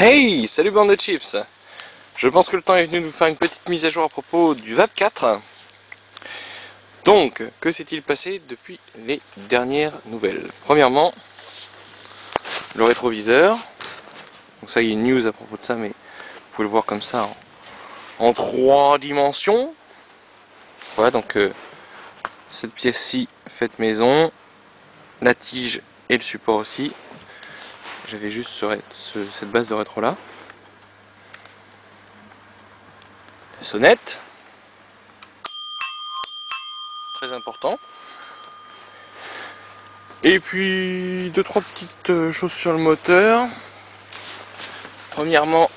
Hey, salut bande de chips. Je pense que le temps est venu de vous faire une petite mise à jour à propos du VAP 4. Donc, que s'est-il passé depuis les dernières nouvelles? Premièrement, le rétroviseur. Donc ça, il y a une news à propos de ça, mais vous pouvez le voir comme ça en 3 dimensions. Voilà, donc cette pièce-ci faite maison, la tige et le support aussi. J'avais juste cette base de rétro là. La sonnette. Très important. Et puis 2-3 petites choses sur le moteur. Premièrement,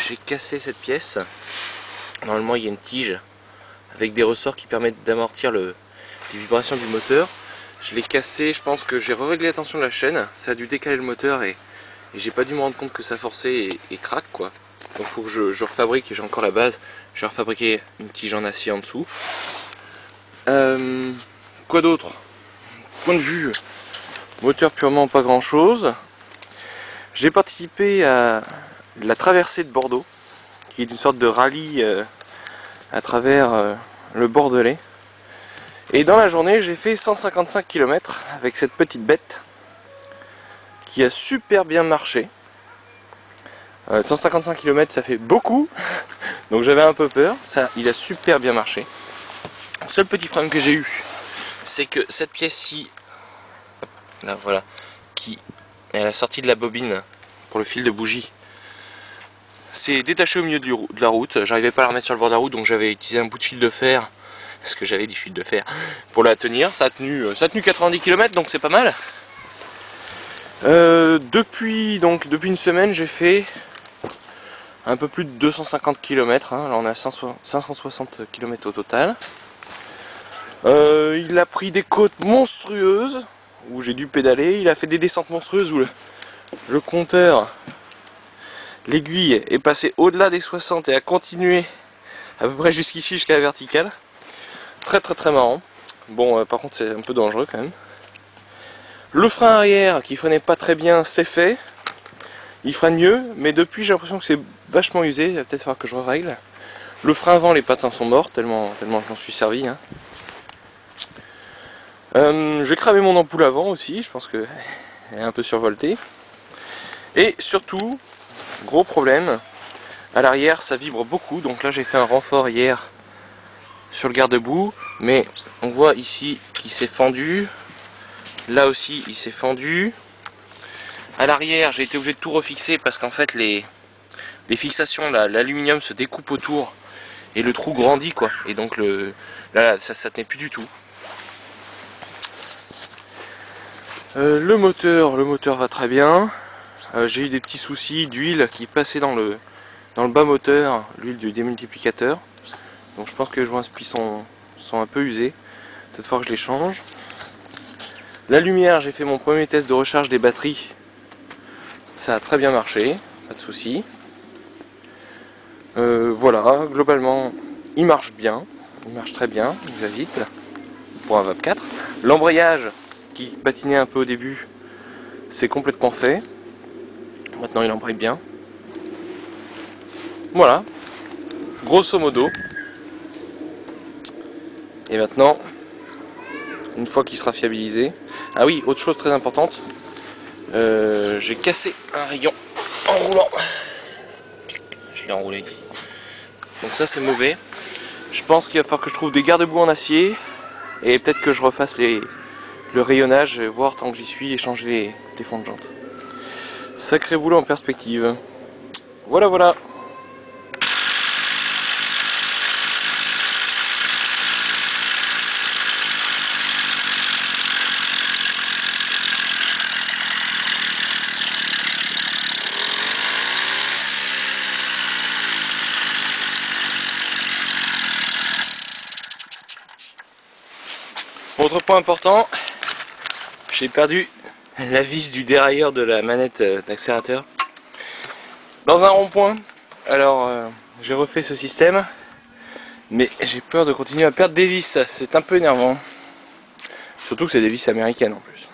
j'ai cassé cette pièce. Normalement il y a une tige avec des ressorts qui permettent d'amortir les vibrations du moteur. Je l'ai cassé, je pense que j'ai réglé la tension de la chaîne. Ça a dû décaler le moteur et j'ai pas dû me rendre compte que ça forçait et craque quoi. Donc il faut que je refabrique, et j'ai encore la base. Je vais refabriquer une tige en acier en dessous. Quoi d'autre? Point de vue moteur, purement pas grand chose. J'ai participé à la traversée de Bordeaux, qui est une sorte de rallye à travers le Bordelais. Et dans la journée, j'ai fait 155 km avec cette petite bête qui a super bien marché. 155 km, ça fait beaucoup, donc j'avais un peu peur. Ça, il a super bien marché. Le seul petit problème que j'ai eu, c'est que cette pièce-ci, là voilà, qui est à la sortie de la bobine pour le fil de bougie, s'est détaché au milieu de la route. J'arrivais pas à la remettre sur le bord de la route, donc j'avais utilisé un bout de fil de fer, parce que j'avais du fil de fer, pour la tenir. Ça a tenu 90 km, donc c'est pas mal. Depuis une semaine, j'ai fait un peu plus de 250 km, hein. Là on est à 560 km au total. Il a pris des côtes monstrueuses où j'ai dû pédaler, il a fait des descentes monstrueuses où le compteur, l'aiguille est passée au-delà des 60 et a continué à peu près jusqu'ici, jusqu'à la verticale. Très marrant. Bon, par contre c'est un peu dangereux quand même. Le frein arrière qui freinait pas très bien, c'est fait. Il freine mieux, mais depuis j'ai l'impression que c'est vachement usé, il va peut-être falloir que je règle. Le frein avant, les patins sont morts, tellement je m'en suis servi. Hein. J'ai cramé mon ampoule avant aussi, je pense qu'elle est un peu survoltée. Et surtout, gros problème, à l'arrière ça vibre beaucoup, donc là j'ai fait un renfort hier sur le garde-boue, mais on voit ici qu'il s'est fendu, là aussi il s'est fendu. À l'arrière, j'ai été obligé de tout refixer parce qu'en fait les fixations, l'aluminium se découpe autour et le trou grandit quoi. Et donc là ça tenait plus du tout. Le moteur va très bien. J'ai eu des petits soucis d'huile qui passait dans le bas moteur, l'huile du démultiplicateur. Donc je pense que les joints spi sont un peu usés. Peut-être falloir que je les change. La lumière, j'ai fait mon premier test de recharge des batteries. Ça a très bien marché, pas de soucis. Voilà, globalement, il marche bien. Il marche très bien, il va vite pour un VAP 4. L'embrayage, qui patinait un peu au début, c'est complètement fait. Maintenant, il embraye bien. Voilà, grosso modo. Et maintenant, une fois qu'il sera fiabilisé... Ah oui, autre chose très importante. J'ai cassé un rayon en roulant. Je l'ai enroulé ici. Donc ça c'est mauvais. Je pense qu'il va falloir que je trouve des garde-boue en acier. Et peut-être que je refasse le rayonnage, voir tant que j'y suis et changer les fonds de jante. Sacré boulot en perspective. Voilà. Autre point important, j'ai perdu la vis du dérailleur de la manette d'accélérateur dans un rond-point. Alors j'ai refait ce système, mais j'ai peur de continuer à perdre des vis, c'est un peu énervant. Surtout que c'est des vis américaines en plus.